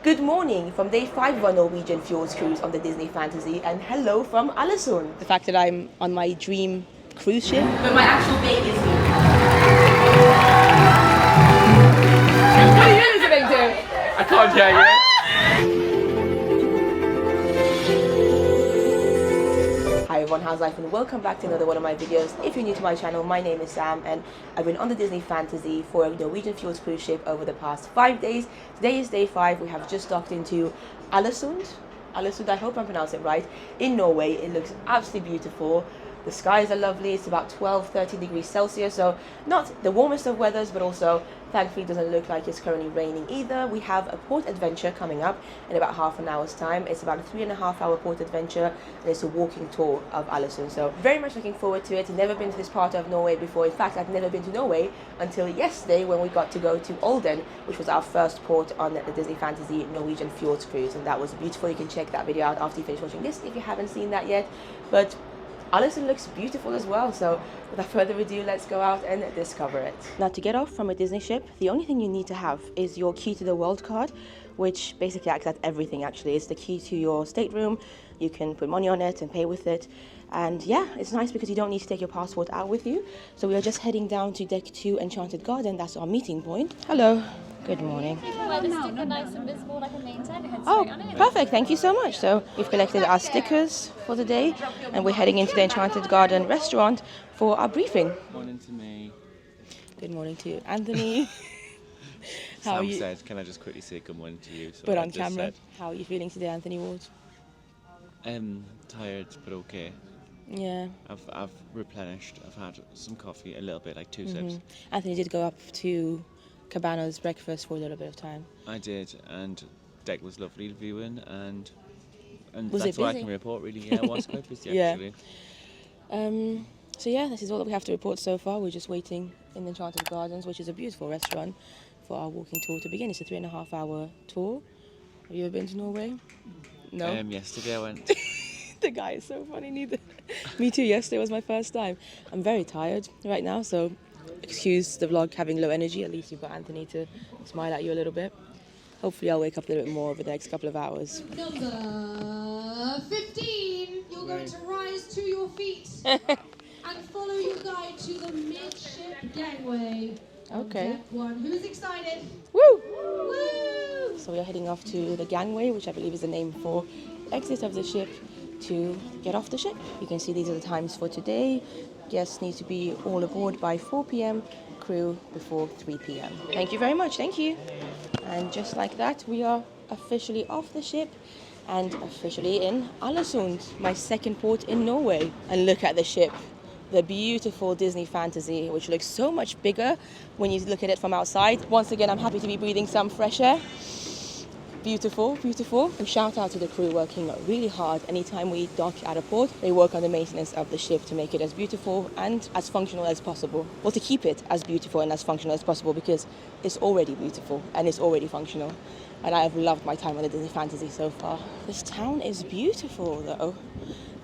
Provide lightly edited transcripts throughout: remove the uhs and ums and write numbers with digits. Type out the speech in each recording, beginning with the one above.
Good morning from day 5 of our Norwegian Fjords cruise on the Disney Fantasy, and hello from Alesund. The fact that I'm on my dream cruise ship. But my actual baby is here. What are you listening to? I can't hear you. Hi everyone, how's life, and welcome back to another one of my videos. If you're new to my channel, my name is Sam and I've been on the Disney Fantasy for a Norwegian Fjords cruise ship over the past 5 days. Today is day 5. We have just docked into Alesund, I hope I'm pronouncing it right, in Norway. It looks absolutely beautiful. The skies are lovely. It's about 12-13 degrees Celsius, so not the warmest of weathers, but also thankfully it doesn't look like it's currently raining either. We have a port adventure coming up in about half an hour's time. It's about a 3.5-hour port adventure, and it's a walking tour of Alesund. So very much looking forward to it. Never been to this part of Norway before. In fact, I've never been to Norway until yesterday when we got to go to Alesund, which was our first port on the Disney Fantasy Norwegian Fjords cruise, and that was beautiful. You can check that video out after you finish watching this if you haven't seen that yet. But Alesund looks beautiful as well, so without further ado, let's go out and discover it. Now, to get off from a Disney ship, the only thing you need to have is your key to the world card, which basically acts as everything actually. It's the key to your stateroom. You can put money on it and pay with it. And yeah, it's nice because you don't need to take your passport out with you. So we are just heading down to deck 2 Enchanted Garden. That's our meeting point. Hello. Good morning. Where the sticker nice and visible like a name tag, head Oh, straight on it. perfect. Thank you so much. So we've collected our stickers for the day and we're heading into the Enchanted Garden restaurant for our briefing. Morning to me. Good morning to you, Anthony. How are Sam you? said, can I just quickly say good morning to you? So But I on just camera. said, How are you feeling today, Anthony Ward? tired, but okay. Yeah. I've replenished. I've had some coffee, a little bit, like 2 sips. Anthony did go up to Cabana's breakfast for a little bit of time. I did, and deck was lovely viewing, and Was that's it all I busy? can report really. Yeah, it was quite busy Yeah. actually. So yeah, this is all that we have to report so far. We're just waiting in the Enchanted Gardens, which is a beautiful restaurant, for our walking tour to begin. It's a 3.5-hour tour. Have you ever been to Norway? No? Yesterday I went. The guy is so funny, neither. Me too, yesterday was my first time. I'm very tired right now, so excuse the vlog having low energy. At least you've got Anthony to smile at you a little bit. Hopefully I'll wake up a little bit more over the next couple of hours. Number 15, you're going to rise to your feet and follow your guide to the midship gangway. Okay. Deck 1. Who's excited? Woo! Woo! So we are heading off to the gangway, which I believe is the name for exit of the ship, to get off the ship. You can see these are the times for today. Guests need to be all aboard by 4 p.m, crew before 3 p.m. Thank you very much, thank you. And just like that, we are officially off the ship and officially in Alesund, my second port in Norway. And look at the ship. The beautiful Disney Fantasy, which looks so much bigger when you look at it from outside. Once again, I'm happy to be breathing some fresh air. Beautiful, beautiful. And shout out to the crew working really hard. Anytime we dock at a port, they work on the maintenance of the ship to make it as beautiful and as functional as possible. Well, to keep it as beautiful and as functional as possible, because it's already beautiful and it's already functional. And I have loved my time on the Disney Fantasy so far. This town is beautiful though.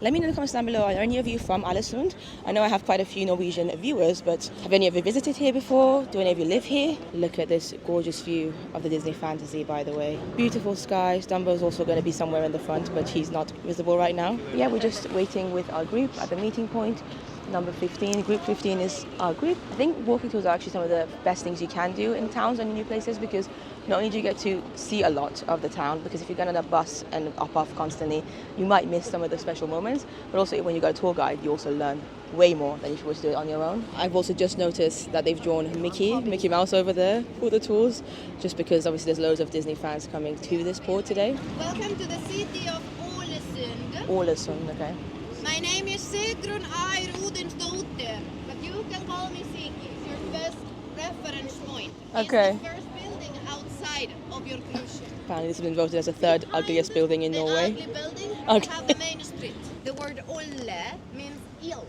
Let me know in the comments down below, are there any of you from Alesund? I know I have quite a few Norwegian viewers, but have any of you visited here before? Do any of you live here? Look at this gorgeous view of the Disney Fantasy, by the way. Beautiful skies. Dumbo's also going to be somewhere in the front, but he's not visible right now. Yeah, we're just waiting with our group at the meeting point. Number 15, group 15 is our group. I think walking tours are actually some of the best things you can do in towns and new places, because not only do you get to see a lot of the town, because if you're going on a bus and up off constantly, you might miss some of the special moments, but also when you got a tour guide, you also learn way more than if you were to do it on your own. I've also just noticed that they've drawn Mickey Mouse over there for the tours, just because obviously there's loads of Disney fans coming to this port today. Welcome to the city of Alesund. Alesund, okay. My name is Sigrun Odensdotter, but you can call me Siggy. It's your best reference point. Okay. It's the first building outside of your cruise ship. Apparently this has been voted as the third ugliest building in Norway. The ugly building Okay. have the main street. The word Olle means ill,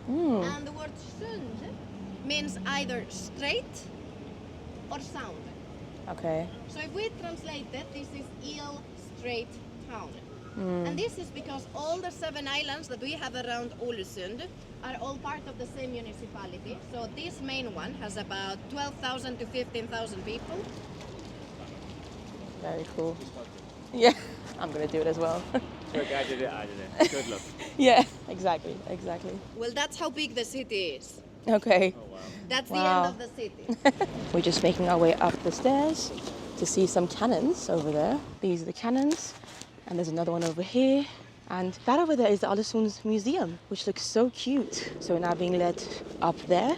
and the word Sund means either straight or sound. Okay. So if we translate it, this is ill, straight town. And this is because all the 7 islands that we have around Alesund are all part of the same municipality. So this main one has about 12,000 to 15,000 people. Very cool. Yeah, I'm gonna do it as well. Look, I did it. Good luck. Yeah, exactly. Well, that's how big the city is. Okay. Oh, wow. That's Wow. the end of the city. We're just making our way up the stairs to see some cannons over there. These are the cannons, and there's another one over here. And that over there is the Alesund Museum, which looks so cute. So we're now being led up there,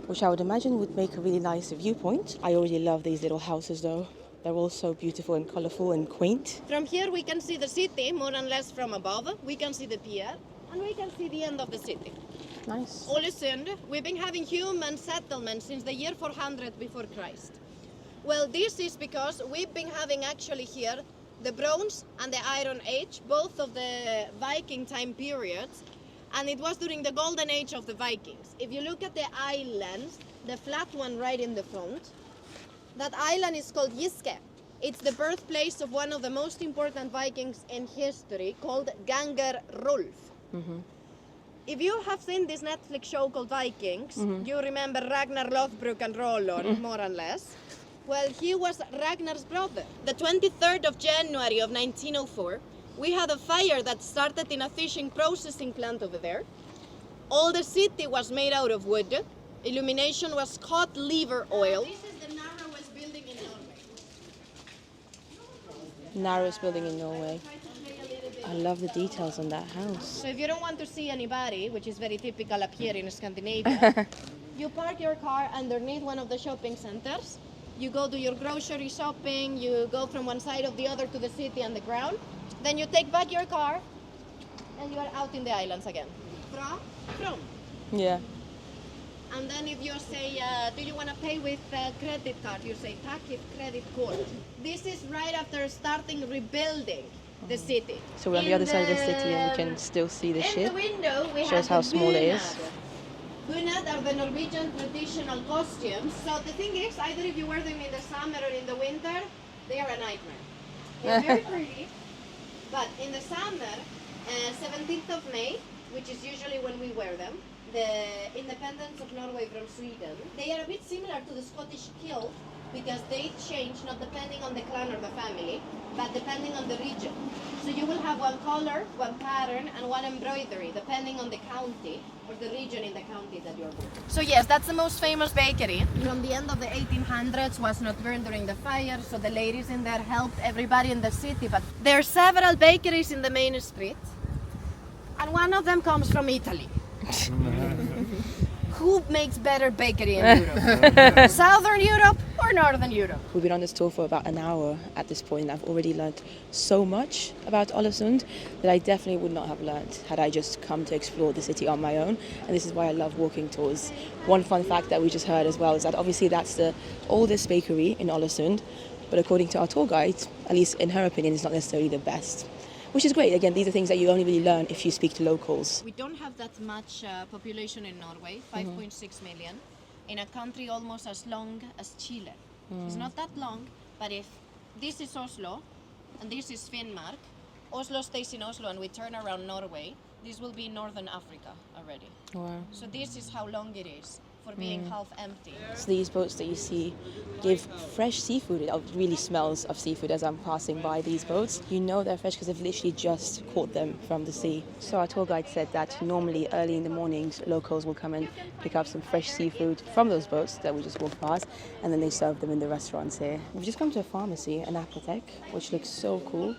which I would imagine would make a really nice viewpoint. I already love these little houses though. They're all so beautiful and colourful and quaint. From here we can see the city, more or less from above. We can see the pier, and we can see the end of the city. Nice. Alesund, we've been having human settlement since the year 400 before Christ. Well, this is because we've been having actually here the Bronze and the Iron Age, both of the Viking time periods, and it was during the Golden Age of the Vikings. If you look at the islands, the flat one right in the front, that island is called Giske. It's the birthplace of one of the most important Vikings in history, called Ganger Rolf. If you have seen this Netflix show called Vikings, you remember Ragnar Lothbrok and Rolon, more or less. Well, he was Ragnar's brother. The 23rd of January of 1904, we had a fire that started in a fishing processing plant over there. All the city was made out of wood. Illumination was cod liver oil. This is the narrowest building in Norway. Narrowest building in Norway. I love the details on that house. So if you don't want to see anybody, which is very typical up here in Scandinavia, you park your car underneath one of the shopping centers. You go do your grocery shopping, you go from one side of the other to the city and the ground. Then you take back your car and you are out in the islands again. From. Yeah. And then if you say, do you want to pay with credit card? You say, Takit credit card. This is right after starting rebuilding the city. So we're on the other side of the city and we can still see the In ship. the window, we Shows have how the small it is. Bunad are the Norwegian traditional costumes. So the thing is, either if you wear them in the summer or in the winter, they are a nightmare. They're very pretty, but in the summer, 17th of May, which is usually when we wear them, the independence of Norway from Sweden, they are a bit similar to the Scottish kilt because they change not depending on the clan or the family, but depending on the region. So you will have one color, one pattern, and one embroidery, depending on the county or the region in the county that you're born. So yes, that's the most famous bakery. From the end of the 1800s, was not burned during the fire, so the ladies in there helped everybody in the city. But there are several bakeries in the main street, and one of them comes from Italy. Who makes better bakery in Europe? Southern Europe or Northern Europe? We've been on this tour for about an hour at this point and I've already learned so much about Alesund that I definitely would not have learned had I just come to explore the city on my own. And this is why I love walking tours. One fun fact that we just heard as well is that obviously that's the oldest bakery in Alesund, but according to our tour guide, at least in her opinion, it's not necessarily the best. Which is great. Again, these are things that you only really learn if you speak to locals. We don't have that much population in Norway, 5.6 million, in a country almost as long as Chile. It's not that long, but if this is Oslo and this is Finnmark, Oslo stays in Oslo and we turn around Norway, this will be Northern Africa already. Wow. So this is how long it is for being half empty. So these boats that you see give fresh seafood. It really smells of seafood as I'm passing by these boats. You know they're fresh because they've literally just caught them from the sea. So our tour guide said that normally early in the mornings, locals will come and pick up some fresh seafood from those boats that we just walked past, and then they serve them in the restaurants here. We've just come to a pharmacy, an apothec, which looks so cool.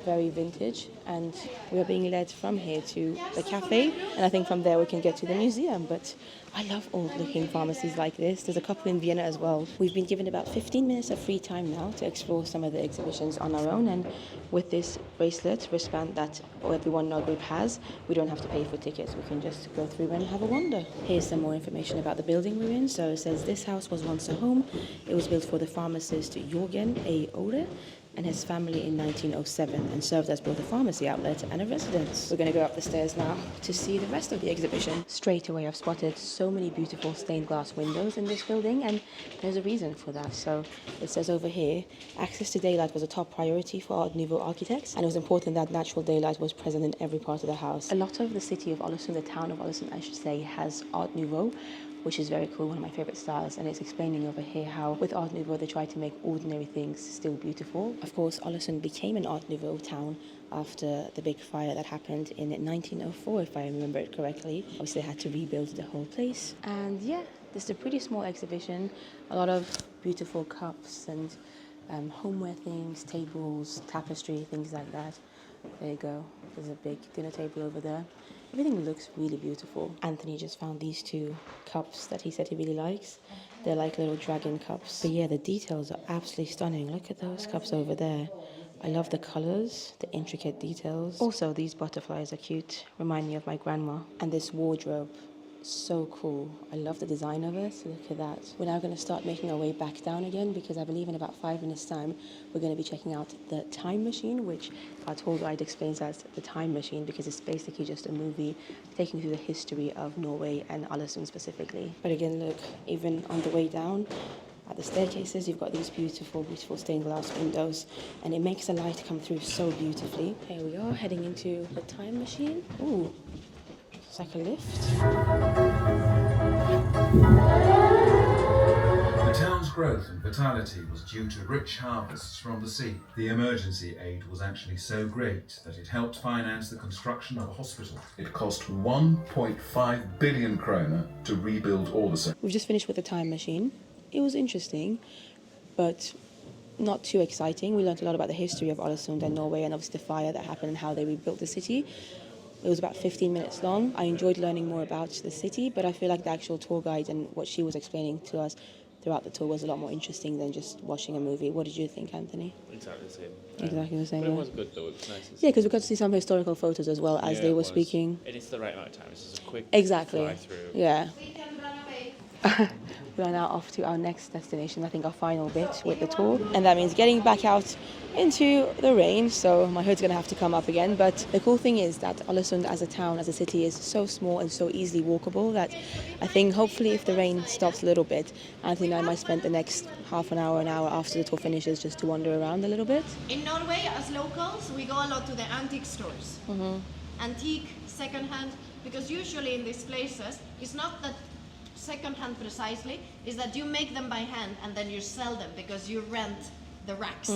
Very vintage, and we are being led from here to the cafe, and I think from there we can get to the museum. But I love old looking pharmacies like this. There's a couple in Vienna as well. We've been given about 15 minutes of free time now to explore some of the exhibitions on our own, and with this bracelet, wristband that everyone in our group has, we don't have to pay for tickets. We can just go through and have a wander. Here's some more information about the building we're in. So it says this house was once a home. It was built for the pharmacist Jorgen A. Ore and his family in 1907 and served as both a pharmacy outlet and a residence. We're going to go up the stairs now to see the rest of the exhibition. Straight away I've spotted so many beautiful stained glass windows in this building, and there's a reason for that. So it says over here, access to daylight was a top priority for Art Nouveau architects, and it was important that natural daylight was present in every part of the house. A lot of the city of Alesund, the town of Alesund I should say, has Art Nouveau, which is very cool, one of my favorite styles, and it's explaining over here how with Art Nouveau they try to make ordinary things still beautiful. Of course, Alesund became an Art Nouveau town after the big fire that happened in 1904, if I remember it correctly. Obviously they had to rebuild the whole place. And yeah, this is a pretty small exhibition, a lot of beautiful cups and homeware things, tables, tapestry, things like that. There you go, there's a big dinner table over there. Everything looks really beautiful. Anthony just found these 2 cups that he said he really likes. They're like little dragon cups. But yeah, the details are absolutely stunning. Look at those cups over there. I love the colours, the intricate details. Also, these butterflies are cute. Remind me of my grandma. And this wardrobe, so cool. I love the design of it. Look at that. We're now going to start making our way back down again because I believe in about 5 minutes time we're going to be checking out the time machine, which our tour guide explains as the time machine because it's basically just a movie taking through the history of Norway and Alesund specifically. But again, look, even on the way down at the staircases you've got these beautiful stained glass windows and it makes the light come through so beautifully. Here we are heading into the time machine. Ooh. It's like a lift. The town's growth and vitality was due to rich harvests from the sea. The emergency aid was actually so great that it helped finance the construction of a hospital. It cost 1.5 billion kroner to rebuild Alesund. We've just finished with the time machine. It was interesting, but not too exciting. We learned a lot about the history of Alesund and Norway and obviously the fire that happened and how they rebuilt the city. It was about 15 minutes long. I enjoyed learning more about the city, but I feel like the actual tour guide and what she was explaining to us throughout the tour was a lot more interesting than just watching a movie. What did you think, Anthony? Exactly the same. Exactly the same. But it yeah. was good though, it was nice. Yeah, because we got to see some historical photos as well as they were speaking. And it's the right amount of time, it's just a quick Exactly. fly through. Yeah. We can run away. We are now off to our next destination, I think our final bit with the tour. And that means getting back out into the rain, so my hood's going to have to come up again. But the cool thing is that Alesund as a town, as a city, is so small and so easily walkable that I think hopefully if the rain stops a little bit, Anthony and I might spend the next half an hour after the tour finishes just to wander around a little bit. In Norway, as locals, we go a lot to the antique stores. Antique, second-hand, because usually in these places, it's not that second-hand precisely, is that you make them by hand and then you sell them because you rent the racks.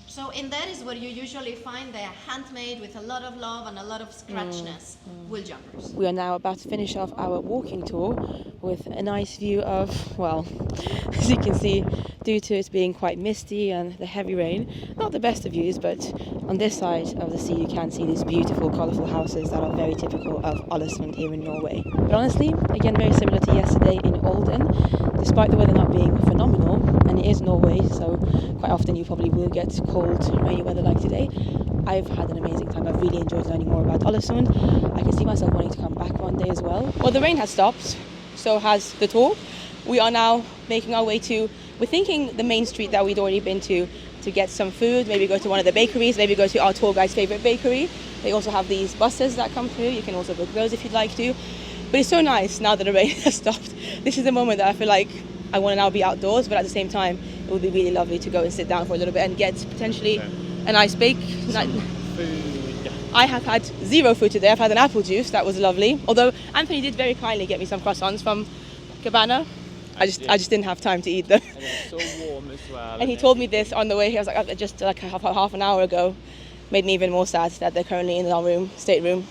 So in that is where you usually find they are handmade with a lot of love and a lot of scratchness wool jumpers. We are now about to finish off our walking tour with a nice view of, well, as you can see, due to it being quite misty and the heavy rain, not the best of views, but on this side of the sea you can see these beautiful, colourful houses that are very typical of Alesund here in Norway. But honestly, again, very similar to yesterday in Olden, despite the weather not being phenomenal, and it is Norway, so quite often you probably will get cold, rainy weather like today. I've had an amazing time. I've really enjoyed learning more about Alesund. I can see myself wanting to come back one day as well. Well, the rain has stopped, so has the tour. We are now making our way to, we're thinking the main street that we'd already been to get some food, maybe go to one of the bakeries, maybe go to our tour guide's favourite bakery. They also have these buses that come through. You can also book those if you'd like to. But it's so nice now that the rain has stopped. This is the moment that I feel like I want to now be outdoors, but at the same time, it would be really lovely to go and sit down for a little bit and get potentially a nice bake. Food. I have had zero food today. I've had an apple juice. That was lovely. Although Anthony did very kindly get me some croissants from Cabana. I just didn't have time to eat them. And it was so warm as well. And he told me this on the way here. I was like, just like half an hour ago. Made me even more sad that they're currently in our stateroom,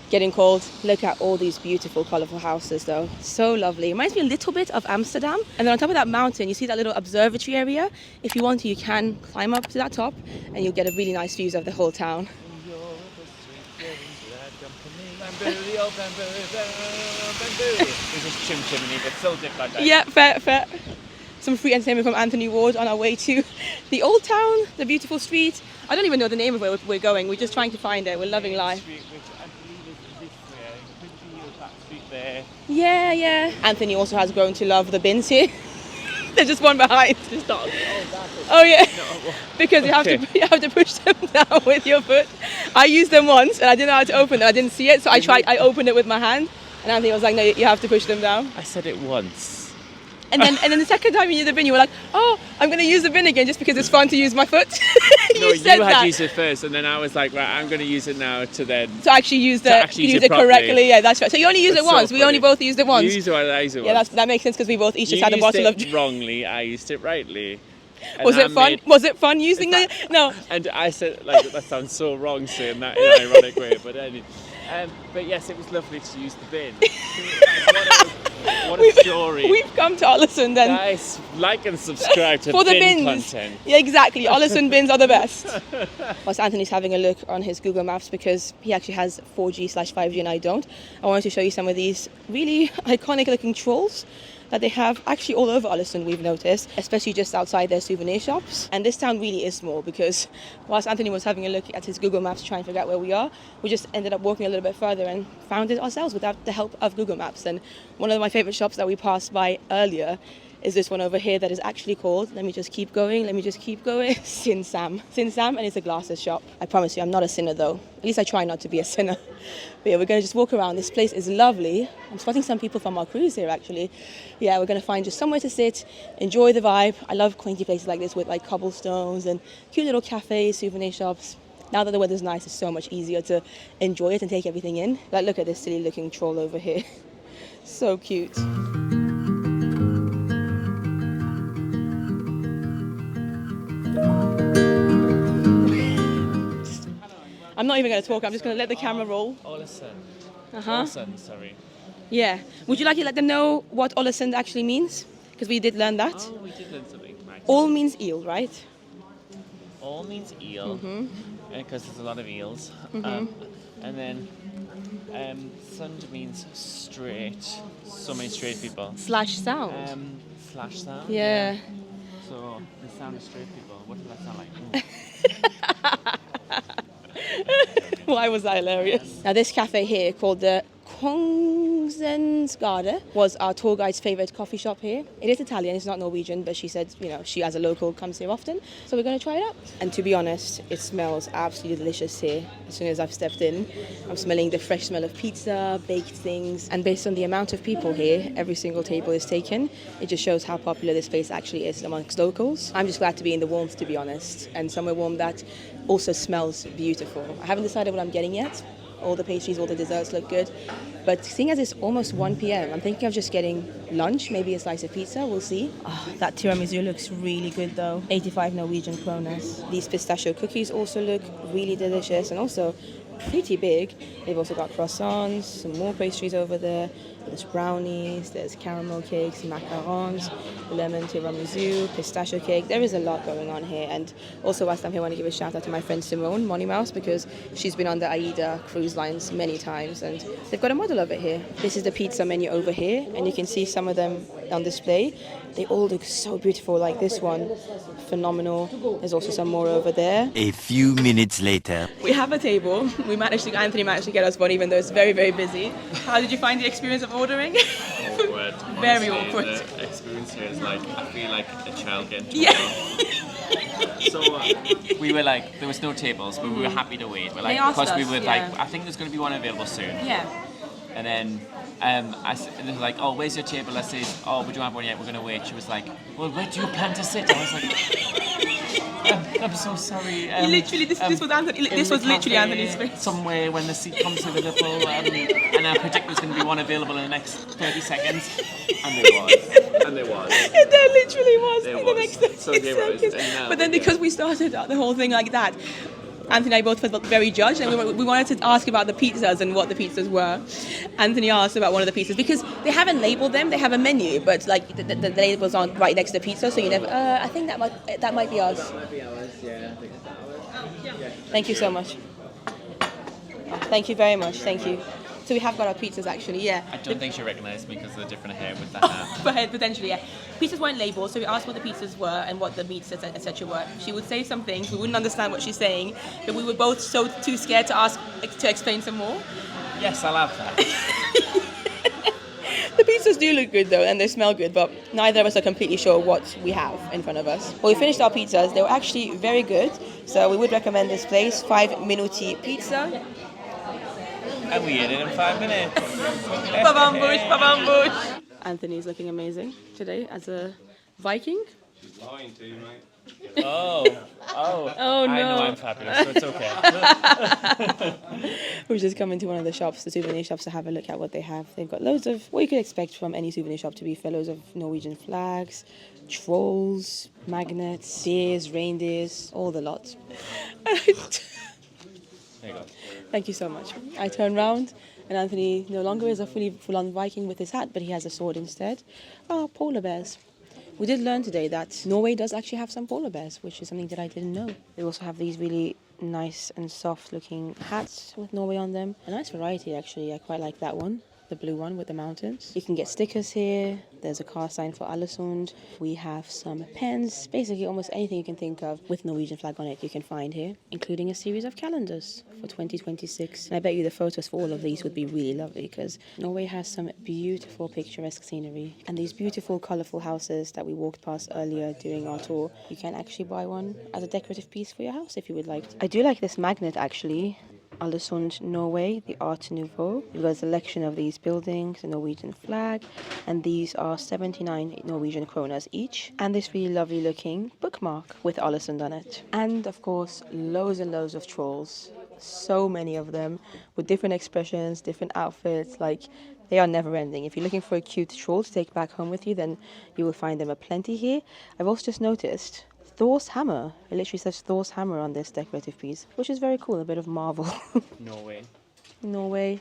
getting cold. Look at all these beautiful, colourful houses though. So lovely. It reminds me a little bit of Amsterdam. And then on top of that mountain, you see that little observatory area. If you want to, you can climb up to that top and you'll get a really nice views of the whole town. This is Chim Chimney, but so different like that. Yeah, fair. Some free entertainment from Anthony Ward on our way to the old town, the beautiful street. I don't even know the name of where we're going. We're just trying to find it. We're loving life. Street, which I believe is this way. It could be that street there. Yeah. Anthony also has grown to love the bins here. There's just one behind. Just not. Oh yeah. No. Because you have to push them down with your foot. I used them once and I didn't know how to open them. I didn't see it, so I opened it with my hand. And Anthony was like, no, you have to push them down. I said it once. And then the second time you used the bin, you were like, oh, I'm going to use the bin again just because it's fun to use my foot. No, you said had that. used it first, and then I was like, right, I'm going to use it now to then... To actually use use it correctly. properly. Yeah, that's right. So you only used That's it once. so We only funny. both used it once. You used it once, I used it Yeah, once. that makes sense because we both each just You had a used bottle it of... wrongly, I used it rightly. And Was I it fun? made- Was it fun using the... No. And I said, like, that sounds so wrong saying that in an ironic way, but anyway. But yes, it was lovely to use the bin. What a story. We've come to Alesund then. Guys, like and subscribe to For the bin bins. content. Yeah, exactly. Alesund bins are the best. Whilst Anthony's having a look on his Google Maps because he actually has 4G/5G and I don't, I wanted to show you some of these really iconic looking trolls that they have actually all over Alesund, we've noticed, especially just outside their souvenir shops. And this town really is small because whilst Anthony was having a look at his Google Maps trying to figure out where we are, we just ended up walking a little bit further and found it ourselves without the help of Google Maps. And one of my favorite shops that we passed by earlier is this one over here that is actually called, let me just keep going, Sin Sam. Sin Sam, and it's a glasses shop. I promise you, I'm not a sinner though. At least I try not to be a sinner. But yeah, we're going to just walk around. This place is lovely. I'm spotting some people from our cruise here actually. Yeah, we're going to find just somewhere to sit, enjoy the vibe. I love quainty places like this with like cobblestones and cute little cafes, souvenir shops. Now that the weather's nice, it's so much easier to enjoy it and take everything in. Like, look at this silly looking troll over here. So cute. I'm not even going to talk, I'm just going to let the camera roll. Alesund. Uh-huh. Alesund, sorry. Yeah. Would you like to let them know what Alesund actually means? Because we did learn that. Oh, we did learn something. Right. All means eel, right? All means eel, because there's a lot of eels. And then sund means straight. So many straight people. Slash sound. Slash sound. Yeah. So the sound of straight people. What does that sound like? Why was that hilarious? Now this cafe here called the Kongsensgade was our tour guide's favourite coffee shop here. It is Italian, it's not Norwegian, but she said, you know, she as a local comes here often. So we're going to try it out. And to be honest, it smells absolutely delicious here. As soon as I've stepped in, I'm smelling the fresh smell of pizza, baked things. And based on the amount of people here, every single table is taken. It just shows how popular this place actually is amongst locals. I'm just glad to be in the warmth, to be honest. And somewhere warm that also smells beautiful. I haven't decided what I'm getting yet. All the pastries, all the desserts look good. But seeing as it's almost 1 p.m, I'm thinking of just getting lunch, maybe a slice of pizza, we'll see. Oh, that tiramisu looks really good though. 85 Norwegian kroners. These pistachio cookies also look really delicious and also pretty big. They've also got croissants, some more pastries over there. There's brownies, there's caramel cakes, macarons, lemon tiramisu, pistachio cake. There is a lot going on here. And also whilst I'm here, I want to give a shout out to my friend Simone, Money Mouse, because she's been on the AIDA cruise lines many times and they've got a model of it here. This is the pizza menu over here and you can see some of them on display. They all look so beautiful, like this one, phenomenal. There's also some more over there. A few minutes later. We have a table. Anthony managed to get us one even though it's very, very busy. How did you find the experience of ordering? Awkward. Very Honestly, awkward. The experience here is like, I feel like a child getting told Yeah. off. So we were like, there was no tables, but we were happy to wait. We're like, They asked because we us, were yeah. like, I think there's going to be one available soon. Yeah. And then and they were like, oh, where's your table? I said, oh, we don't have one yet, we're going to wait. She was like, well, where do you plan to sit? I was like, I'm so sorry. This was Anthony. This was literally Anthony's face. Somewhere when the seat comes available, and I predict there's going to be one available in the next 30 seconds. And there was. And there was. There literally was There in was. the next 30 So there was. seconds. And now But then we because go. we started the whole thing like that, Anthony and I both felt very judged and we wanted to ask about the pizzas and what the pizzas were. Anthony asked about one of the pizzas because they haven't labelled them, they have a menu, but like the labels aren't right next to the pizza, so you never, I think that might be ours. That might be ours, yeah. I think it's ours. Thank you so much. Thank you very much, thank you. So we have got our pizzas actually, yeah. I don't think she recognised me because of the different hair with the hat. But potentially, yeah. Pizzas weren't labelled, so we asked what the pizzas were and what the meats, etc. were. She would say some things, we wouldn't understand what she's saying, but we were both too scared to ask to explain some more. Yes, I'll have that. The pizzas do look good though, and they smell good, but neither of us are completely sure what we have in front of us. Well, we finished our pizzas. They were actually very good, so we would recommend this place, 5 Minuti Pizza. And we ate it in 5 minutes. Babambush, babambush. Anthony's looking amazing today as a Viking. She's lying to you, mate. Oh Oh, I know no. I'm fabulous, so it's okay. We've just come into one of the shops, the souvenir shops, to have a look at what they have. They've got loads of what you could expect from any souvenir shop, to be fair. Loads of Norwegian flags, trolls, magnets, deers, reindeers, all the lot. There you go. Thank you so much. I turn round and Anthony no longer is a full-on Viking with his hat, but he has a sword instead. Oh, polar bears. We did learn today that Norway does actually have some polar bears, which is something that I didn't know. They also have these really nice and soft looking hats with Norway on them. A nice variety actually, I quite like that one. The blue one with the mountains. You can get stickers here. There's a car sign for Alesund. We have some pens, basically almost anything you can think of with Norwegian flag on it you can find here, including a series of calendars for 2026. And I bet you the photos for all of these would be really lovely because Norway has some beautiful picturesque scenery and these beautiful colourful houses that we walked past earlier during our tour. You can actually buy one as a decorative piece for your house if you would like to. I do like this magnet actually. Alesund, Norway, the Art Nouveau. We've got a selection of these buildings, the Norwegian flag, and these are 79 Norwegian kronas each. And this really lovely looking bookmark with Alesund on it. And of course, loads and loads of trolls. So many of them with different expressions, different outfits, like they are never ending. If you're looking for a cute troll to take back home with you, then you will find them aplenty here. I've also just noticed Thor's hammer. It literally says Thor's hammer on this decorative piece, which is very cool, a bit of Marvel. Norway. Norway.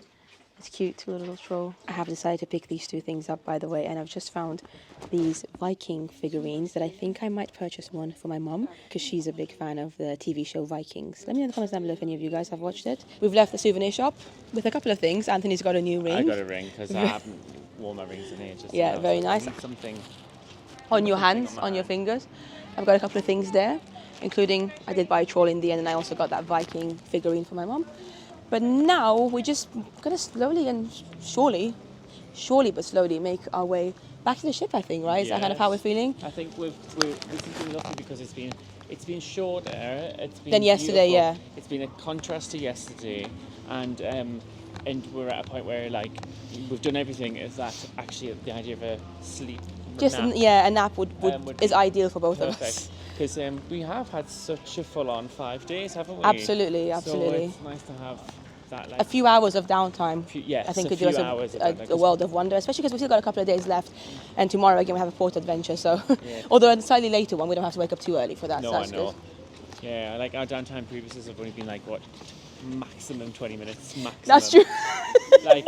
It's cute, little troll. I have decided to pick these two things up, by the way, and I've just found these Viking figurines that I think I might purchase one for my mum, because she's a big fan of the TV show Vikings. Let me know in the comments down below if any of you guys have watched it. We've left the souvenir shop with a couple of things. Anthony's got a new ring. I got a ring because I haven't worn my rings in ages. Yeah, so very I nice. need something On your hands, on your fingers. I've got a couple of things there, including I did buy a troll in the end, and I also got that Viking figurine for my mum. But now we're just gonna slowly and surely but slowly make our way back to the ship, I think, right? Is that kind of how we're feeling? I think this has been lovely because it's been shorter. It's been Than yesterday, beautiful. yeah. It's been a contrast to yesterday, and we're at a point where like we've done everything. Is that actually the idea of a sleep? Just nap a nap would is be ideal for both of us. perfect because we have had such a full-on 5 days, haven't we? Absolutely. So it's nice to have that. Like, a few hours of downtime. Yes, I think a could do us few hours of downtime, a world of wonder, especially because we've still got a couple of days left, and tomorrow again we have a port adventure. So, Yeah. although a slightly later one, we don't have to wake up too early for that. No, so I that's know. good. Yeah, like our downtime previously have only been like what, maximum 20 minutes. Maximum. That's true. Like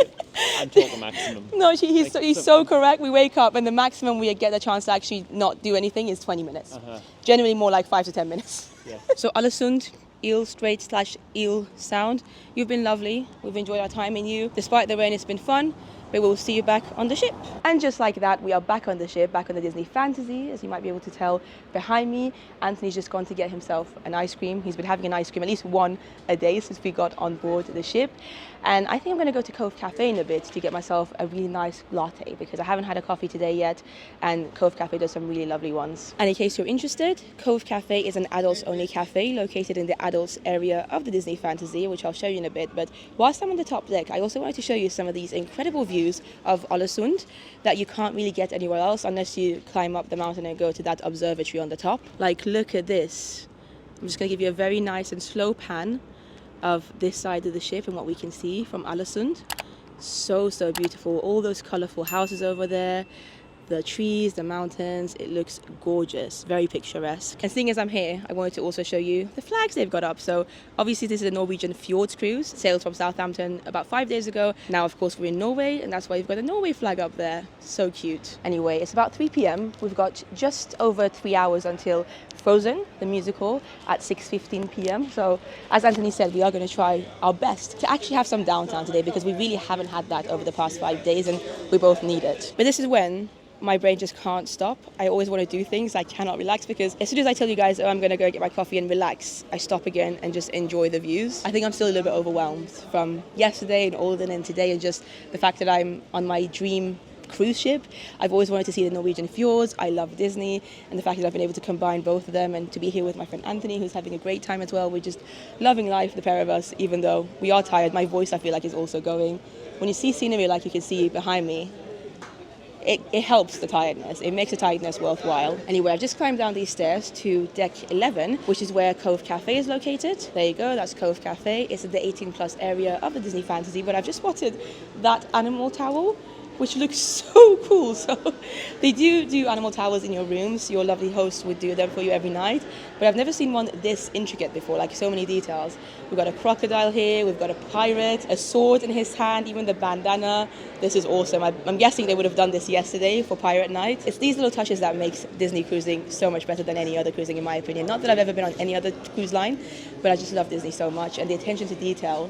I'm talking maximum. No, he's Like, so correct. We wake up and the maximum we get the chance to actually not do anything is 20 minutes. Generally more like 5 to 10 minutes. Yeah. So Alesund, Eel Strait / Eel Sound. You've been lovely. We've enjoyed our time in you. Despite the rain, it's been fun. But we'll see you back on the ship. And just like that, we are back on the ship, back on the Disney Fantasy. As you might be able to tell behind me, Anthony's just gone to get himself an ice cream. He's been having an ice cream, at least one a day since we got on board the ship. And I think I'm going to go to Cove Cafe in a bit to get myself a really nice latte because I haven't had a coffee today yet, and Cove Cafe does some really lovely ones. And in case you're interested, Cove Cafe is an adults-only cafe located in the adults area of the Disney Fantasy, which I'll show you in a bit. But whilst I'm on the top deck, I also wanted to show you some of these incredible views of Alesund that you can't really get anywhere else unless you climb up the mountain and go to that observatory on the top. Like, look at this. I'm just going to give you a very nice and slow pan of this side of the ship and what we can see from Alesund. So beautiful. All those colourful houses over there, the trees, the mountains, it looks gorgeous, very picturesque. And seeing as I'm here, I wanted to also show you the flags they've got up. So obviously this is a Norwegian Fjords cruise, sailed from Southampton about 5 days ago. Now of course we're in Norway, and that's why we've got a Norway flag up there. So cute. Anyway, it's about 3 p.m. We've got just over 3 hours until Frozen, the musical, at 6:15 p.m. So as Anthony said, we are going to try our best to actually have some downtime today because we really haven't had that over the past 5 days and we both need it. But this is when my brain just can't stop. I always want to do things. I cannot relax because as soon as I tell you guys, oh, I'm going to go get my coffee and relax, I stop again and just enjoy the views. I think I'm still a little bit overwhelmed from yesterday and Alden and today, and just the fact that I'm on my dream cruise ship. I've always wanted to see the Norwegian Fjords. I love Disney, and the fact that I've been able to combine both of them and to be here with my friend Anthony, who's having a great time as well. We're just loving life, the pair of us, even though we are tired. My voice, I feel like, is also going. When you see scenery like you can see behind me, it helps the tiredness. It makes the tiredness worthwhile. Anyway, I've just climbed down these stairs to deck 11, which is where Cove Cafe is located. There you go, that's Cove Cafe. It's in the 18 plus area of the Disney Fantasy, but I've just spotted that animal towel, which looks so cool. So they do animal towels in your rooms. Your lovely host would do them for you every night. But I've never seen one this intricate before, like so many details. We've got a crocodile here, we've got a pirate, a sword in his hand, even the bandana. This is awesome. I'm guessing they would have done this yesterday for Pirate Night. It's these little touches that makes Disney cruising so much better than any other cruising, in my opinion. Not that I've ever been on any other cruise line, but I just love Disney so much. And the attention to detail,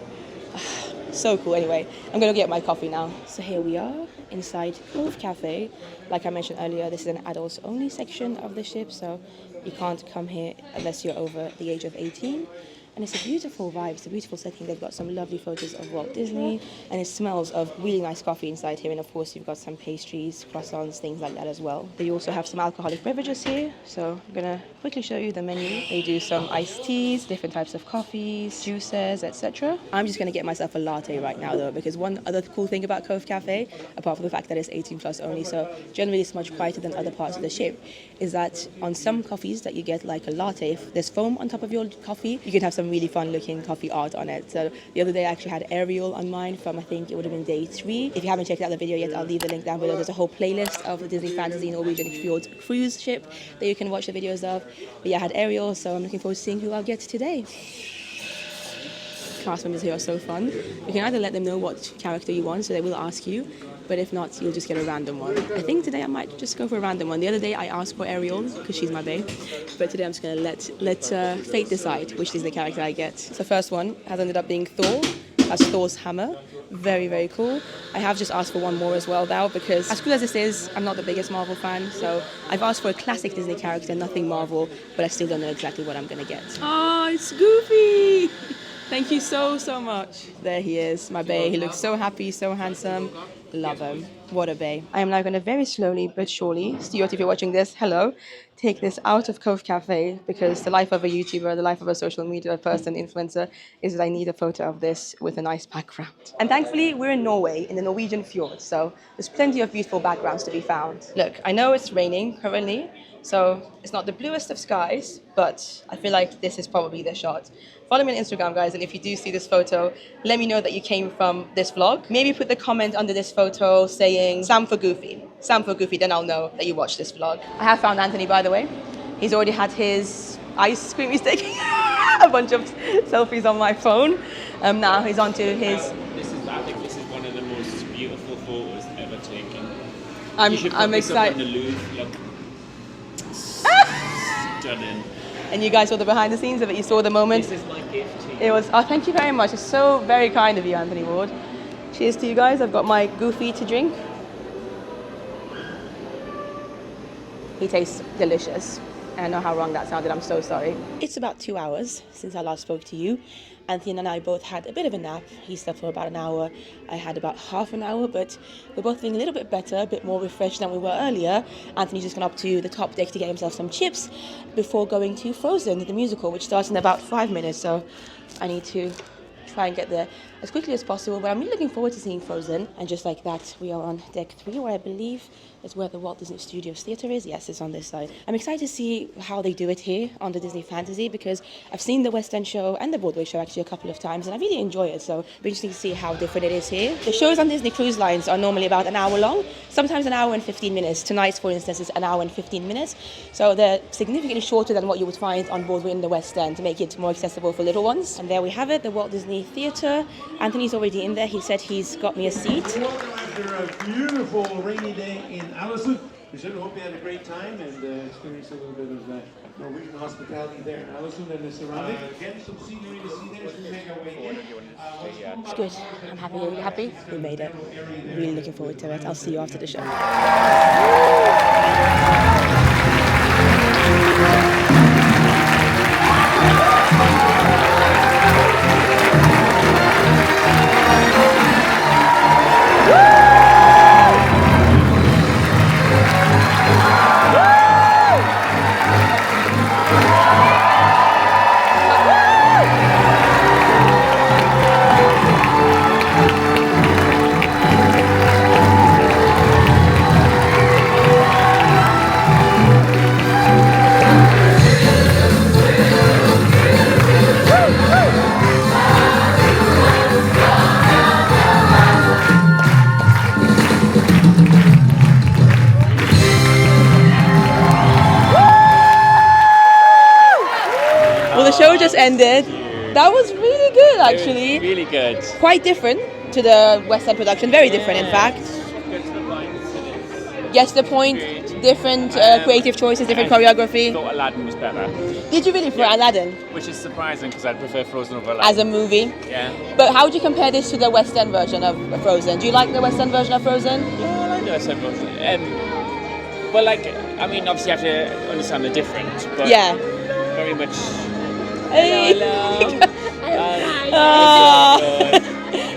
so cool. Anyway, I'm gonna get my coffee now. So here we are inside Cove Cafe. Like I mentioned earlier, this is an adults only section of the ship, so you can't come here unless you're over the age of 18. And it's a beautiful vibe, it's a beautiful setting. They've got some lovely photos of Walt Disney, and it smells of really nice coffee inside here. And of course, you've got some pastries, croissants, things like that as well. They also have some alcoholic beverages here. So I'm gonna quickly show you the menu. They do some iced teas, different types of coffees, juices, etc. I'm just gonna get myself a latte right now though, because one other cool thing about Cove Cafe, apart from the fact that it's 18 plus only, so generally it's much quieter than other parts of the ship, is that on some coffees that you get, like a latte, if there's foam on top of your coffee, you can have some really fun looking coffee art on it. So the other day I actually had Ariel on mine from, I think it would have been day 3. If you haven't checked out the video yet, I'll leave the link down below. There's a whole playlist of the Disney Fantasy Norwegian Fjords cruise ship that you can watch the videos of. But yeah, I had Ariel, so I'm looking forward to seeing who I'll get today. Cast members here are so fun. You can either let them know what character you want, so they will ask you, but if not, you'll just get a random one. I think today I might just go for a random one. The other day I asked for Ariel because she's my babe, but today I'm just going to let fate decide which Disney character I get. So the first one has ended up being Thor. That's Thor's hammer. Very, very cool. I have just asked for one more as well now, because as cool as this is, I'm not the biggest Marvel fan, so I've asked for a classic Disney character, nothing Marvel, but I still don't know exactly what I'm going to get. Oh, it's Goofy! Thank you so, so much. There he is, my bae. He looks so happy, so handsome. Love him. What a bae. I am now going to very slowly but surely, Stuart, if you're watching this, hello, take this out of Cove Cafe, because the life of a YouTuber, the life of a social media person, influencer, is that I need a photo of this with a nice background. And thankfully, we're in Norway, in the Norwegian Fjords, so there's plenty of beautiful backgrounds to be found. Look, I know it's raining currently, so it's not the bluest of skies, but I feel like this is probably the shot. Follow me on Instagram, guys, and if you do see this photo, let me know that you came from this vlog. Maybe put the comment under this photo saying, Sam for Goofy. Sam for Goofy, then I'll know that you watched this vlog. I have found Anthony, by the way. He's already had his ice cream. He's taking a bunch of selfies on my phone. Now he's on to his... I think this is one of the most beautiful photos ever taken. I'm excited. You should put this up on the Louvre. Look. Stunning. And you guys saw the behind the scenes of it, you saw the moment. This is my gift to you. It was, oh, thank you very much. It's so very kind of you, Anthony Ward. Cheers to you guys. I've got my Goofy to drink. He tastes delicious. I know how wrong that sounded, I'm so sorry. It's about 2 hours since I last spoke to you. Anthony and I both had a bit of a nap. He slept for about an hour. I had about half an hour, but we're both feeling a little bit better, a bit more refreshed than we were earlier. Anthony's just gone up to the top deck to get himself some chips before going to Frozen, the musical, which starts in about 5 minutes. So I need to try and get there as quickly as possible, but I'm really looking forward to seeing Frozen. And just like that, we are on deck 3, where I believe is where the Walt Disney Studios Theatre is. Yes, it's on this side. I'm excited to see how they do it here on the Disney Fantasy, because I've seen the West End show and the Broadway show actually a couple of times, and I really enjoy it, so it'll be interesting to see how different it is here. The shows on Disney cruise lines are normally about an hour long, sometimes an hour and 15 minutes. Tonight's, for instance, is an hour and 15 minutes, so they're significantly shorter than what you would find on Broadway in the West End to make it more accessible for little ones. And there we have it, the Walt Disney Theatre. Anthony's already in there. He said he's got me a seat. Welcome after a beautiful rainy day in Alesund. We certainly hope you had a great time and experienced a little bit of Norwegian hospitality there in Alesund and the surrounding. Again, some scenery to see there as we make our way in. It's good. I'm happy. Are you happy? We made it. Really looking forward to it. I'll see you after the show. attended. That was really good, actually. It was really good. Quite different to the West End production. Very different, in fact. Good to the point. Gets the point. Different creative choices, different I choreography. thought Aladdin was better, Did you really for Aladdin which is surprising because I'd prefer Frozen over Aladdin. as a movie? Yeah. But how would you compare this to the West End version of Frozen? Do you like the West End version of Frozen? Yeah, I like the West End Frozen. Well, like, I mean, obviously you have to understand the difference, but Yeah. very much. Hey. Hello.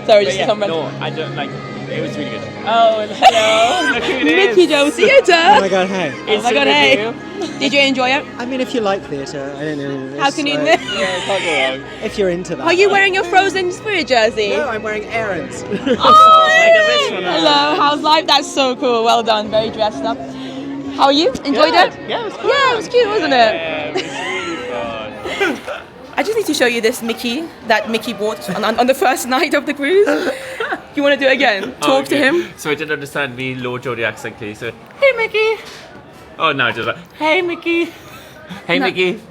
Sorry, But just yeah, some no, I don't like. It was really good. Oh, and hello. Look who it is. Mickey Joe Theatre. Oh my god, hey. Oh my god, hey. Did you enjoy it? I mean, if you like theatre, I don't know. How can you? Yeah, can't go wrong. If you're into that. Are you wearing your Frozen Spirit jersey? No, I'm wearing Aaron's. Oh, this one. hello, how's life? That's so cool. Well done. Very dressed up. How are you? Enjoyed it? Yeah, it was fun. Yeah, it was cute, wasn't it? Yeah, it was really fun. I just need to show you this Mickey that Mickey bought on the first night of the cruise. You want to do it again? Talk to him. So I didn't understand me low Geordie accent, please. So, hey Mickey. Oh no, just like, hey Mickey. Hey No. Mickey.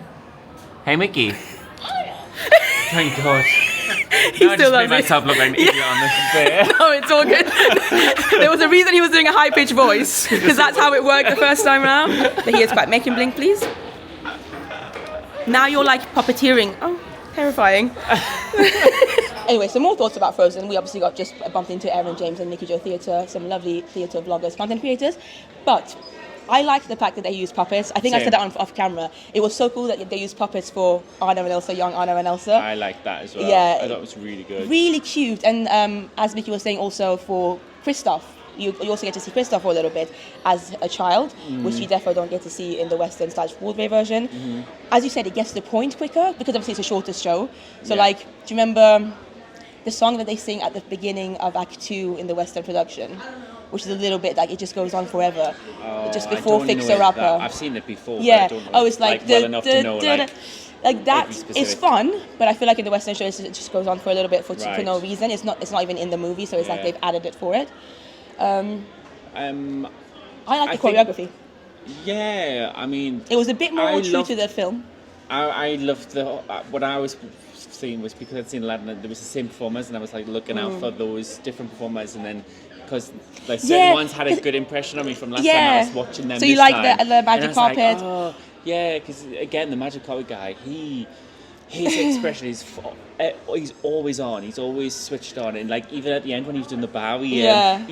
Hey Mickey. Thank God. He Now I still just made loves it. myself look like an idiot on this bit. No, it's all good. There was a reason he was doing a high-pitched voice, because that's how it worked the first time around. But he is quite. Make him blink, please. Now you're like puppeteering. Oh, terrifying. Anyway, some more thoughts about Frozen. We obviously got just bumped into Aaron James and Mickey Joe Theatre, some lovely theatre vloggers, content creators. But I liked the fact that they used puppets. I think I Same. said that off camera. It was so cool that they used puppets for Anna and Elsa, young Anna and Elsa. I like that as well. Yeah. I thought it was really good. Really cute. And as Mickey was saying, also for Kristoff. You also get to see Kristoff for a little bit as a child, which you definitely don't get to see in the Western Broadway version. As you said, it gets to the point quicker because obviously it's a shorter show. So Yeah. like, do you remember the song that they sing at the beginning of Act 2 in the Western production? Which is a little bit like it just goes on forever. Just I before don't Fixer know Upper. that. I've seen it before. Yeah. But I don't know It's like, well enough to know like that. every It's specific- fun, but I feel like in the Western show it just goes on for a little bit for Right. no reason. It's not even in the movie, so it's like Yeah. they've added it for it. I like I the think- choreography. Yeah, I mean, It was a bit more I true loved- to the film. I loved the what I was seeing was because I'd seen Aladdin, there was the same performers, and I was like looking out for those different performers, and then because like certain Yeah, ones had a 'cause- good impression on me from last time I Yeah. was watching them. So you this like time. the And I magic was like, carpet? oh, yeah, because again the magic carpet guy, his expression is he's always on, he's always switched on, and like even at the end when he was doing the bow, he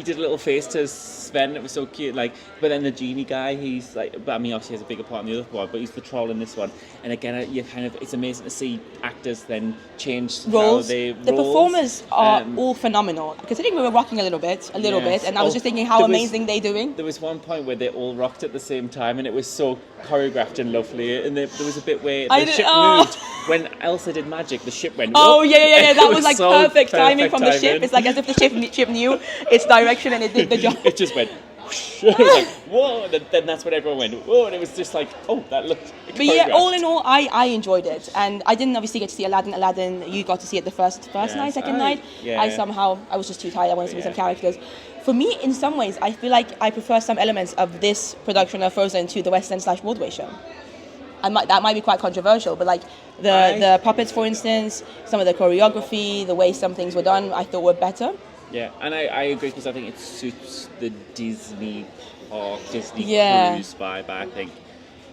did a little face to Sven, it was so cute. Like, but then the genie guy, he's like, but I mean obviously he has a bigger part in the other one, but he's the troll in this one. And again, you kind of, it's amazing to see actors then change Roles. how they The roles. performers are all phenomenal. Considering we were rocking a little bit, Yes. and I was Oh, just thinking how there was- amazing they're doing. There was one point where they all rocked at the same time, and it was so choreographed and lovely. And there was a bit where the ship moved when Elsa did magic. The ship went. Oh whoop. yeah. That It was like so perfect timing from the ship. timing. It's like as if the ship knew its direction and it did the job. It just went. Whoosh. It was like whoa, and then that's when everyone went whoa, and it was just like oh, that looked. But yeah, choreographed. all in all, I enjoyed it, and I didn't obviously get to see Aladdin. You got to see it the first night, second night. yeah. I was just too tired. I wanted to see some characters. For me, in some ways, I feel like I prefer some elements of this production of Frozen to the West End / Broadway show. That might be quite controversial, but like the puppets, for instance, some of the choreography, the way some things were done, I thought were better. Yeah, and I agree because I think it suits the Disney park, Disney cruise vibe. I think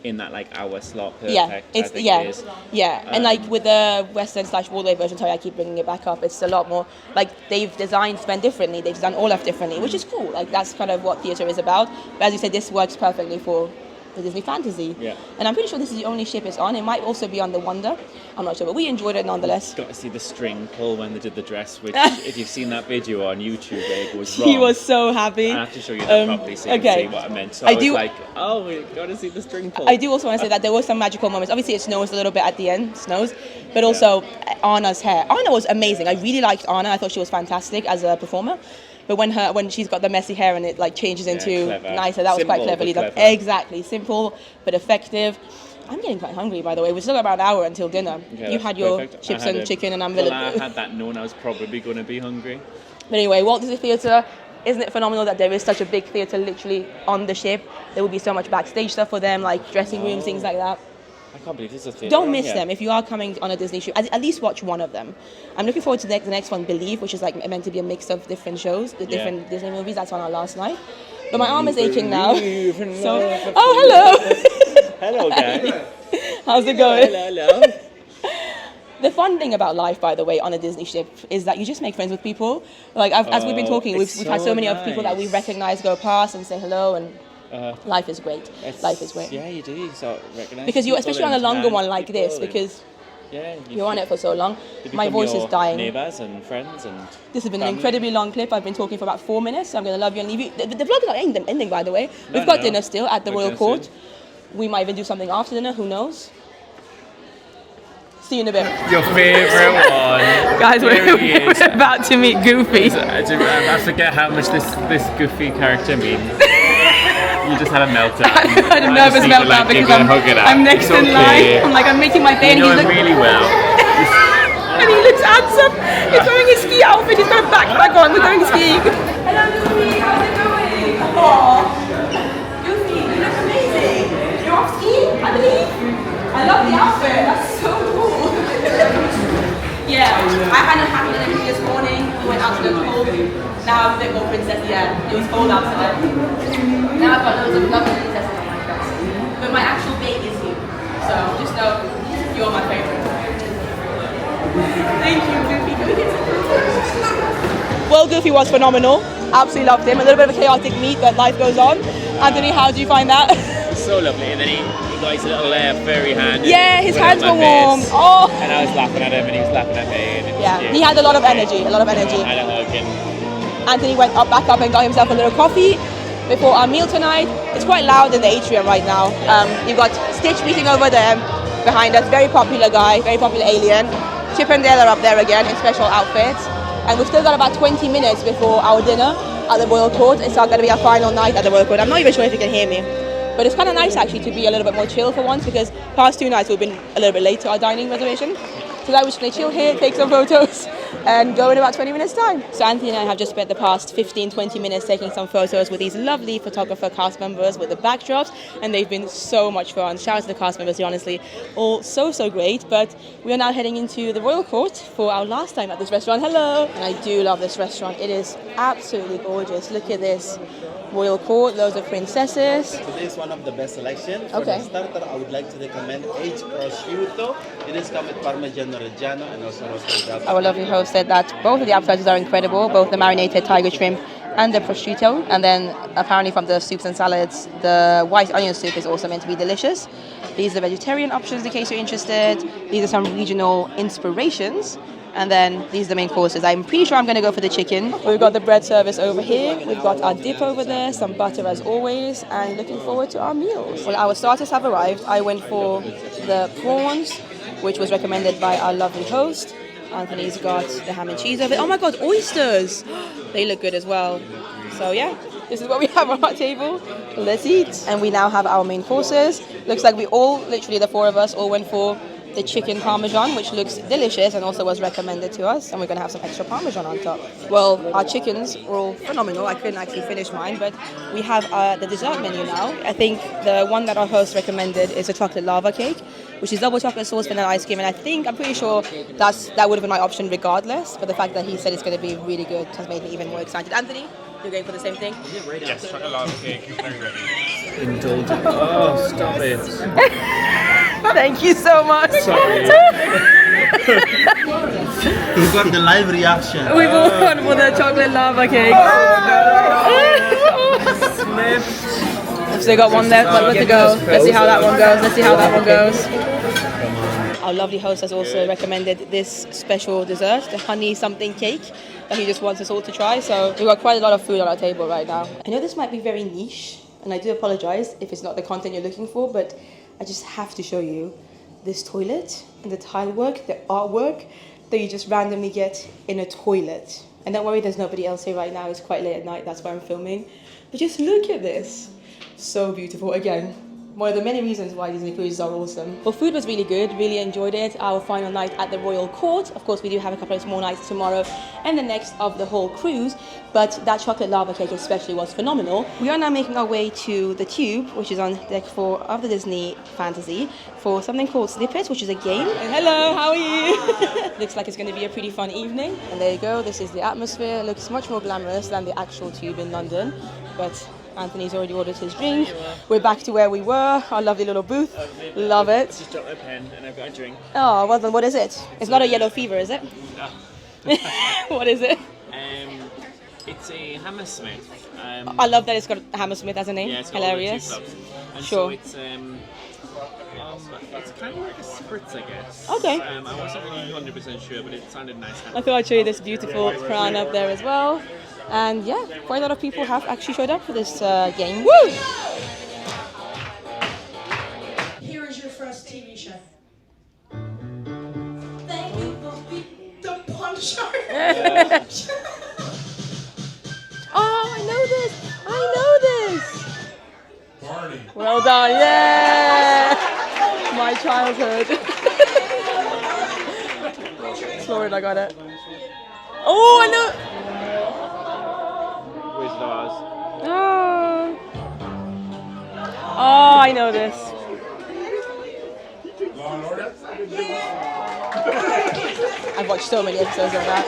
in that like hour slot, perfect. Yeah, it's I think yeah, it is. yeah, and like with the Western / Broadway version, sorry, I keep bringing it back up. It's a lot more like they've designed Sven differently. They've done Olaf differently, which is cool. Like that's kind of what theatre is about. But as you said, this works perfectly for the Disney fantasy. Yeah. And I'm pretty sure this is the only ship it's on. It might also be on the Wonder. I'm not sure, but we enjoyed it nonetheless. Got to see the string pull when they did the dress, which if you've seen that video on YouTube, it was wrong. He was so happy. I have to show you that properly so you can see what I meant. So I was like, oh, we got to see the string pull. I do also want to say that there were some magical moments. Obviously, it snows a little bit at the end, but also Anna's hair. Anna was amazing. I really liked Anna. I thought she was fantastic as a performer. But when she's got the messy hair and it like changes into clever. nicer, that was quite Simple, cleverly but done. clever. Exactly, simple but effective. I'm getting quite hungry, by the way. We're still about an hour until dinner. Okay, You that's had your perfect. chips I had and it. chicken, and I'm Well, really. I had that known I was probably going to be hungry. But anyway, Walt Disney Theatre, isn't it phenomenal that there is such a big theatre literally on the ship? There will be so much backstage stuff for them, like dressing rooms, things like that. I can't believe there's a theatre Don't on miss here. them if you are coming on a Disney show. At least watch one of them. I'm looking forward to the next one, Believe, which is like meant to be a mix of different shows, the different Disney movies. That's on our last night. But my arm is aching now. So, oh, hello. Hello, guys. How's it going? Hello. The fun thing about life, by the way, on a Disney ship is that you just make friends with people. Like as we've been talking, we've had so many of people that we recognize go past and say hello, and life is great. Life is great. Yeah, you do. You sort of recognize because you, people especially on a and longer one dance like people this, and- because yeah, you're on it for so long. they My become voice is your dying. Neighbours and friends and. This has been family. an incredibly long clip. I've been talking for about 4 minutes, so I'm going to love you and leave you. The vlog is not ending, by the way. We've got dinner still at the We're Royal dinner Court. soon. We might even do something after dinner, who knows? See you in a bit. Your favourite one. Guys, There he we're is. about to meet Goofy. I forget how much this goofy character means. You just had a meltdown. I had a nervous meltdown because I'm next in line. I'm like, I'm making my day, and You he's know like, him really well. and he looks handsome. He's wearing his ski outfit. He's got a backpack on. We're going skiing. Hello, Goofy. How's it going? Oh, Goofy, you look amazing. You're off skiing, I believe. I love the outfit. That's so cool. Yeah, I had a happy energy this morning. We went out to the cold. Now I'm a bit more princess. Yeah, it was cold outside. Now I've got loads of lovely princesses on my dress. But my actual babe is you. So just know you're my favorite. Thank you, Goofy. Can we get some photos? Well, Goofy was phenomenal. Absolutely loved him. A little bit of a chaotic meet, but life goes on. Anthony, how do you find that? So lovely. And then he got his little furry hand. Yeah, his went hands on were my warm. face. Oh. And I was laughing at him and he was laughing at me. And it was Yeah, cute. he had a lot of energy. A lot of energy. I had a hug and Anthony went back up and got himself a little coffee before our meal tonight. It's quite loud in the atrium right now. You've got Stitch meeting over there behind us. Very popular guy, very popular alien. Chip and Dale are up there again in special outfits. And we've still got about 20 minutes before our dinner at the Royal Court. It's going to be our final night at the Royal Court. I'm not even sure if you can hear me. But it's kind of nice actually to be a little bit more chill for once, because past 2 nights we've been a little bit late to our dining reservation. So now we're just going to chill here, take some photos, and go in about 20 minutes time. So Anthony and I have just spent the past 15-20 minutes taking some photos with these lovely photographer cast members with the backdrops, and they've been so much fun. Shout out to the cast members here, honestly, all so great. But we are now heading into the Royal Court for our last time at this restaurant. Hello! And I do love this restaurant. It is absolutely gorgeous. Look at this. Royal Court, loads of princesses. Today is one of the best selections. For Okay. the starter, I would like to recommend aged prosciutto. It is come with Parmigiano Reggiano and also roasted duck. Our lovely host said that both of the appetizers are incredible, both the marinated tiger shrimp and the prosciutto. And then apparently from the soups and salads, the white onion soup is also meant to be delicious. These are the vegetarian options in case you're interested. These are some regional inspirations. And then these are the main courses. I'm pretty sure I'm going to go for the chicken. We've got the bread service over here. We've got our dip over there, some butter as always, and looking forward to our meals. Well, our starters have arrived. I went for the prawns, which was recommended by our lovely host. Anthony's got the ham and cheese over there. Oh my God, oysters! They look good as well. So yeah, this is what we have on our table. Let's eat. And we now have our main courses. Looks like we all, literally the 4 of us, all went for the chicken parmesan, which looks delicious and also was recommended to us, and we're going to have some extra parmesan on top. Well, our chickens were all phenomenal. I couldn't actually finish mine, but we have the dessert menu now. I think the one that our host recommended is a chocolate lava cake, which is double chocolate sauce, vanilla ice cream, and I'm pretty sure that would have been my option regardless, but the fact that he said it's going to be really good has made me even more excited. Anthony, you're going for the same thing? Yes, chocolate lava cake, very ready. indulgent. Oh, stop it. Thank you so much. Sorry. We got the live reaction. We've all gone for the chocolate lava cake. So they got one left, but let's go. Let's see how that one goes. Our lovely host has also recommended this special dessert, the honey something cake, that he just wants us all to try. So we've got quite a lot of food on our table right now. I know this might be very niche, and I do apologize if it's not the content you're looking for, but I just have to show you this toilet and the tile work, the artwork that you just randomly get in a toilet. And don't worry, there's nobody else here right now. It's quite late at night, that's why I'm filming. But just look at this. So beautiful. Again, one of the many reasons why Disney cruises are awesome. Well, food was really good, really enjoyed it. Our final night at the Royal Court. Of course, we do have a couple of more nights tomorrow and the next of the whole cruise, but that chocolate lava cake especially was phenomenal. We are now making our way to the Tube, which is on deck 4 of the Disney Fantasy, for something called Snippets, which is a game. And hello, how are you? Looks like it's going to be a pretty fun evening. And there you go, this is the atmosphere. It looks much more glamorous than the actual Tube in London, but Anthony's already ordered his drink. We're back to where we were, our lovely little booth. Love it. Just dropped my pen and I've got a drink. Oh, well then what is it? It's not a yellow fever, is it? No. What is it? It's a Hammersmith. I love that it's got Hammersmith as a name. Yeah, it's got hilarious. all the 2 clubs. And sure. So it's kind of like a spritz, I guess. Okay. I wasn't really 100% sure, but it sounded nice. I thought I'd show you this beautiful crown up there as well. And yeah, quite a lot of people have actually showed up for this game. Woo! Here is your first TV show. Thank you for being the puncher. Oh, I know this! I know this! Barney. Well done, yeah! My childhood. Florida, I got it. Oh, I know! Wizard of Oz. Oh, I know this. Law and Order. I've watched so many episodes of that.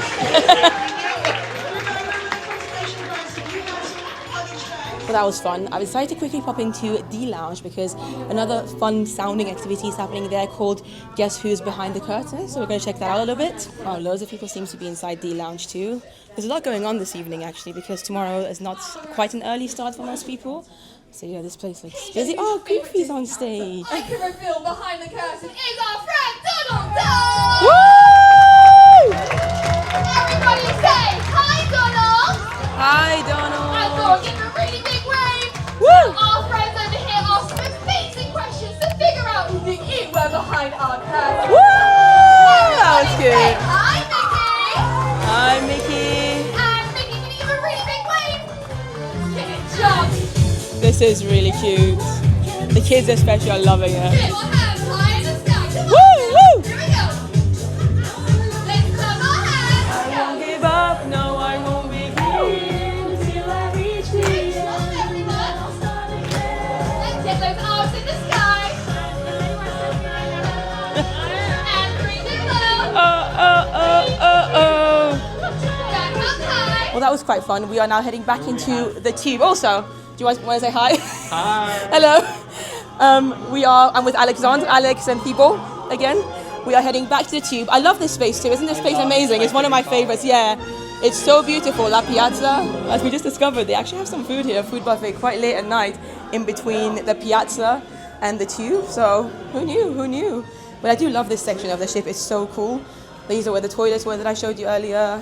Well, that was fun. I decided to quickly pop into D Lounge because another fun sounding activity is happening there called Guess Who's Behind the Curtain. So we're going to check that out a little bit. Wow, loads of people seem to be inside D Lounge too. There's a lot going on this evening actually because tomorrow is not quite an early start for most people. So yeah, this place looks busy. Oh, Goofy's on stage. I can reveal behind the curtain is our friend Donald Duck! Woo! Everybody say hi, Donald! Hi, Donald. I thought give a really big wave. Woo! Our friends over here ask some amazing questions to figure out who the it were behind our curtain. Woo! That was Say good. hi, Mickey! Hi, Mickey. And Mickey can give a really big wave. Give it jump. This is really cute. The kids especially are loving it. Give our hands high in the sky. Come on. Woo! Woo! Here we go. Let's clap our hands. I won't give up, no, I won't be here till I reach the Let's stop, everyone. Let's get those arms in the sky. And breathe it low. Back up high. Well, that was quite fun. We are now heading back into the Tube. Also, do you guys want to say hi? Hi. Hello. I'm with Alexander, Alex and Thibault again. We are heading back to the Tube. I love this space too. Isn't this place amazing? It's one of my favorites, yeah. It's so beautiful. La Piazza, as we just discovered, they actually have some food here, food buffet, quite late at night in between the Piazza and the Tube. So who knew? But I do love this section of the ship. It's so cool. These are where the toilets were that I showed you earlier.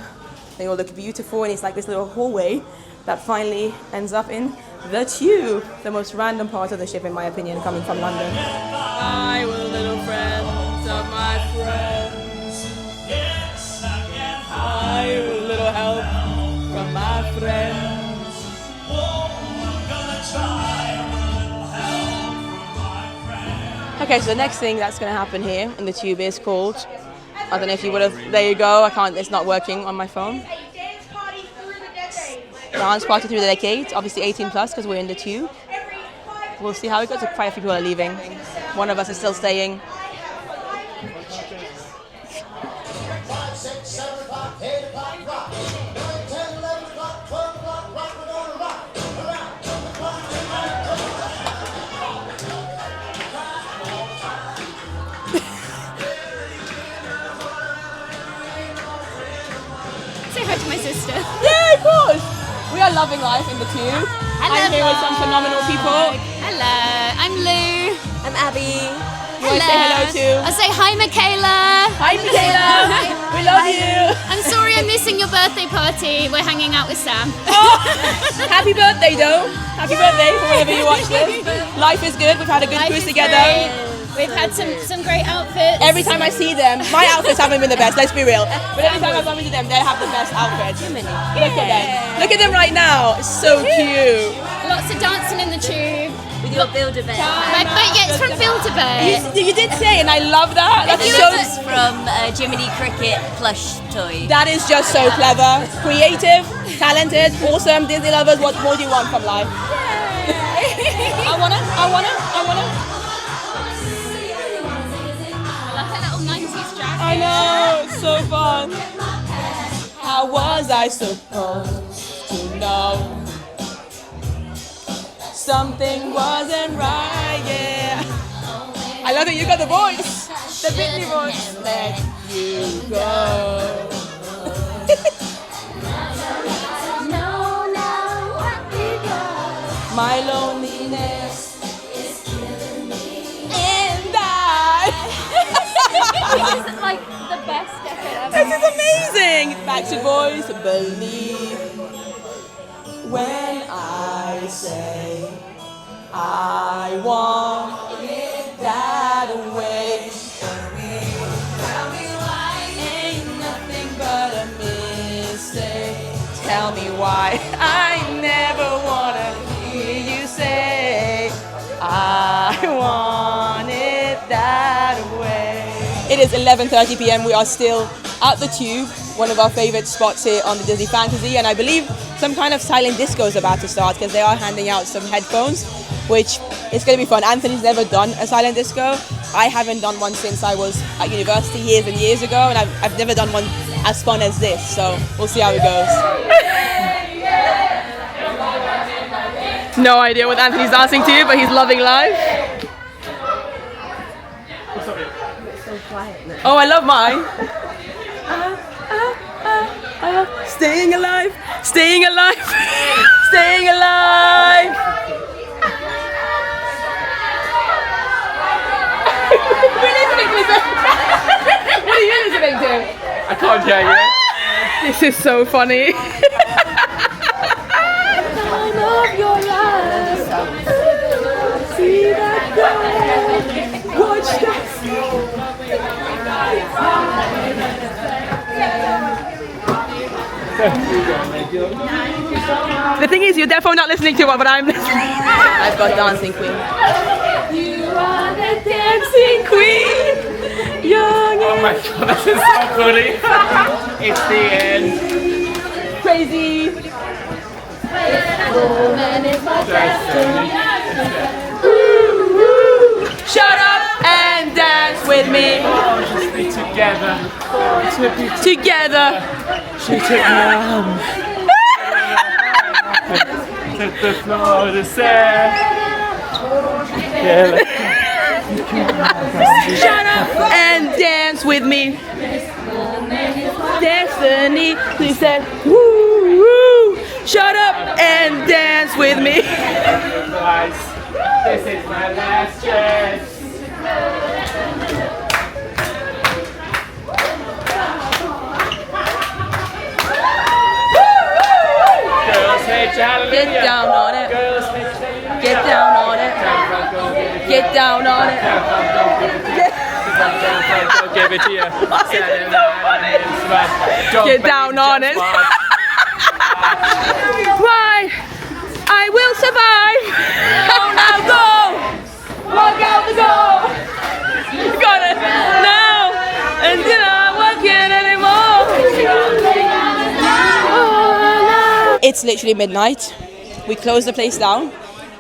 They all look beautiful, and it's like this little hallway that finally ends up in the Tube, the most random part of the ship, in my opinion, coming from London. Hi, little friends of my friends. Hi, little help from my friends. Okay, so the next thing that's going to happen here in the Tube is called, I don't know if you would have, there you go, I can't, it's not working on my phone. Dance party through the decades, obviously 18 plus because we're in the Tube. We'll see how it goes. Quite a few people are leaving. One of us is still staying. Say hi to my sister. Yeah, of course. We are loving life in the Tube. Hello, I'm here with some phenomenal people. Hello, I'm Lou. I'm Abby. You want to say hello to? I'll say hi, Michaela. Hi, Michaela. We love you. I'm sorry I'm missing your birthday party. We're hanging out with Sam. Happy birthday, though. Happy birthday for whenever you watch this. Life is good. We've had a good cruise together. Great. We've had some great outfits. Every time I see them, my outfits haven't been the best, let's be real. But every time I bump into them, they have the best outfits. Look at them. Look at them right now. It's so cute. Lots of dancing in the Tube. with your Build-A-Bear. But yeah, it's from Build-A-Bear. You did say, and I love that. That's It so. was from Jiminy Cricket plush toy. That is just so clever, creative, talented, awesome. Disney lovers, what more do you want from life? I wanna. I love that little 90s jacket. I know, it's so fun. How was I supposed to know? Something wasn't right, yeah. I love it, you got the voice. The Britney voice. Let you go. My loneliness is killing me. And This is like the best decade ever. This is amazing. Backstreet Boys, believe when I say I want it that way. Tell me why ain't nothing but a mistake. Tell me why I never wanna hear you say I want it that way. It is 11:30 p.m. We are still at the Tube, one of our favorite spots here on the Disney Fantasy, and I believe some kind of silent disco is about to start because they are handing out some headphones, which is going to be fun. Anthony's never done a silent disco. I haven't done one since I was at university years and years ago, and I've never done one as fun as this, so we'll see how it goes. No idea what Anthony's dancing to, but he's loving life. Oh, I love mine. Staying alive, staying alive, staying alive. What are you listening to? I can't hear you. This is so funny. Time of your life. See that girl. Watch that. The thing is, you're definitely not listening to what, but I'm listening. I've got Dancing Queen. You are the dancing queen. Young. Oh my god, this is so funny. It's the end. Crazy. Shut up and dance with me. Oh, just be together. Together. She took my arm. Took the floor to say. Yeah, Shut up and dance with me. Destiny, she said, woo, woo. Shut up and dance with me. Guys, this is my last chance. Girls hate hallelujah. Get down on it. Girls hate hallelujah. Get down on it. Get down on it. Don't give it to you. Get down on it. Why? I will survive. Oh, now go. Walk out the door. Got it. Now. And then I'm working anymore. Oh, no. It's literally midnight. We closed the place down.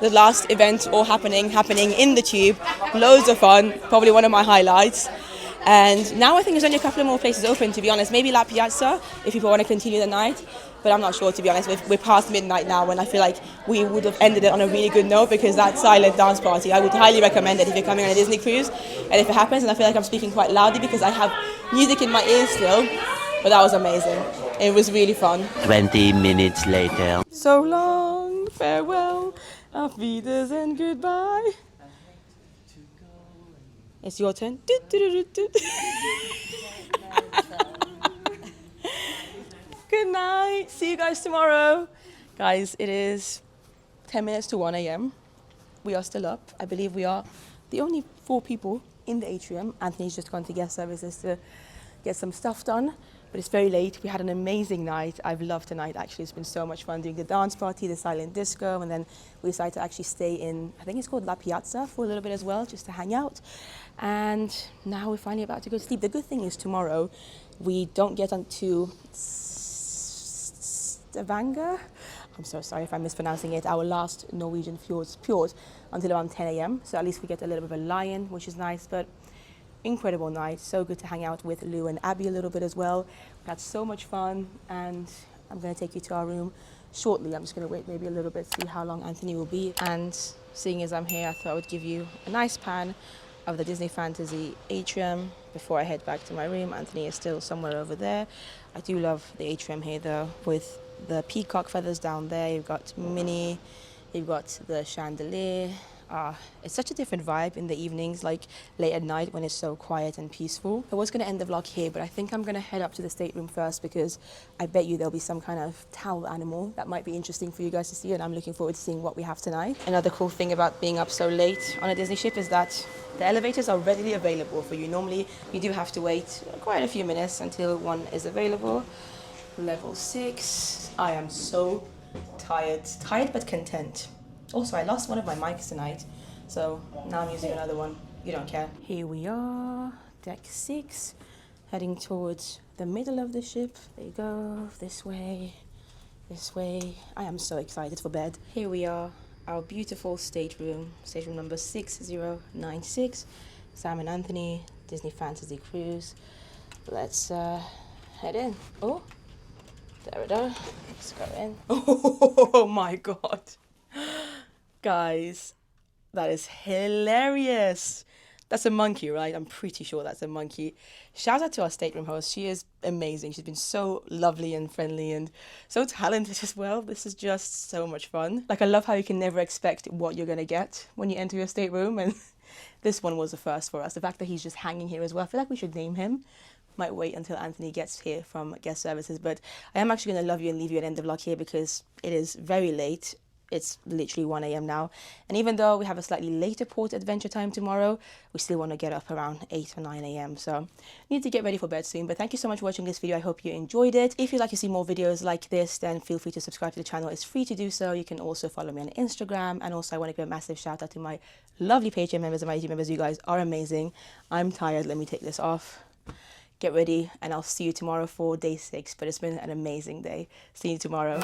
The last event all happening in the Tube. Loads of fun. Probably one of my highlights. And now I think there's only a couple of more places open, to be honest. Maybe La Piazza, if people want to continue the night. But I'm not sure, to be honest. We're past midnight now, and I feel like we would have ended it on a really good note, because that silent dance party, I would highly recommend it if you're coming on a Disney cruise. And if it happens, and I feel like I'm speaking quite loudly because I have music in my ears still. But that was amazing. It was really fun. 20 minutes later. So long, farewell, auf Wiedersehen, goodbye. It's your turn. Good night. See you guys tomorrow. Guys, it is 10 minutes to 1 a.m. We are still up. I believe we are the only 4 people in the atrium. Anthony's just gone to guest services to get some stuff done. but it's very late. We had an amazing night. I've loved tonight, actually. It's been so much fun doing the dance party, the silent disco, and then we decided to actually stay in, I think it's called La Piazza, for a little bit as well, just to hang out. And now we're finally about to go to sleep. The good thing is tomorrow we don't get onto Stavanger. I'm so sorry if I'm mispronouncing it. Our last Norwegian Fjords until around 10 a.m. So at least we get a little bit of a lie-in, which is nice. But incredible night. So good to hang out with Lou and Abby a little bit as well. We had so much fun, and I'm going to take you to our room shortly. I'm just going to wait maybe a little bit, see how long Anthony will be. And seeing as I'm here, I thought I would give you a nice pan of the Disney Fantasy atrium before I head back to my room. Anthony is still somewhere over there. I do love the atrium here though, with the peacock feathers down there. You've got Minnie, you've got the chandelier. It's such a different vibe in the evenings, like late at night when it's so quiet and peaceful. I was going to end the vlog here, but I think I'm going to head up to the stateroom first because I bet you there'll be some kind of towel animal that might be interesting for you guys to see, and I'm looking forward to seeing what we have tonight. Another cool thing about being up so late on a Disney ship is that the elevators are readily available for you. Normally, you do have to wait quite a few minutes until one is available. Level 6. I am so tired but content. Also, I lost one of my mics tonight, so now I'm using another one. You don't care. Here we are, deck 6, heading towards the middle of the ship. There you go, this way, this way. I am so excited for bed. Here we are, our beautiful stateroom number 6096. Sam and Anthony, Disney Fantasy Cruise. Let's head in. Oh, there we go. Let's go in. Oh my God. Guys, that is hilarious. That's a monkey, right? I'm pretty sure that's a monkey. Shout out to our stateroom host. She is amazing. She's been so lovely and friendly and so talented as well. This is just so much fun. Like, I love how you can never expect what you're going to get when you enter your stateroom. And this one was a first for us. The fact that he's just hanging here as well. I feel like we should name him. Might wait until Anthony gets here from guest services. But I am actually going to love you and leave you at end of vlog here because it is very late. It's literally 1 a.m. now. And even though we have a slightly later port adventure time tomorrow, we still want to get up around 8 or 9 a.m. So need to get ready for bed soon. But thank you so much for watching this video. I hope you enjoyed it. If you'd like to see more videos like this, then feel free to subscribe to the channel. It's free to do so. You can also follow me on Instagram. And also I want to give a massive shout out to my lovely Patreon members and my YouTube members. You guys are amazing. I'm tired. Let me take this off. Get ready. And I'll see you tomorrow for day 6. But it's been an amazing day. See you tomorrow.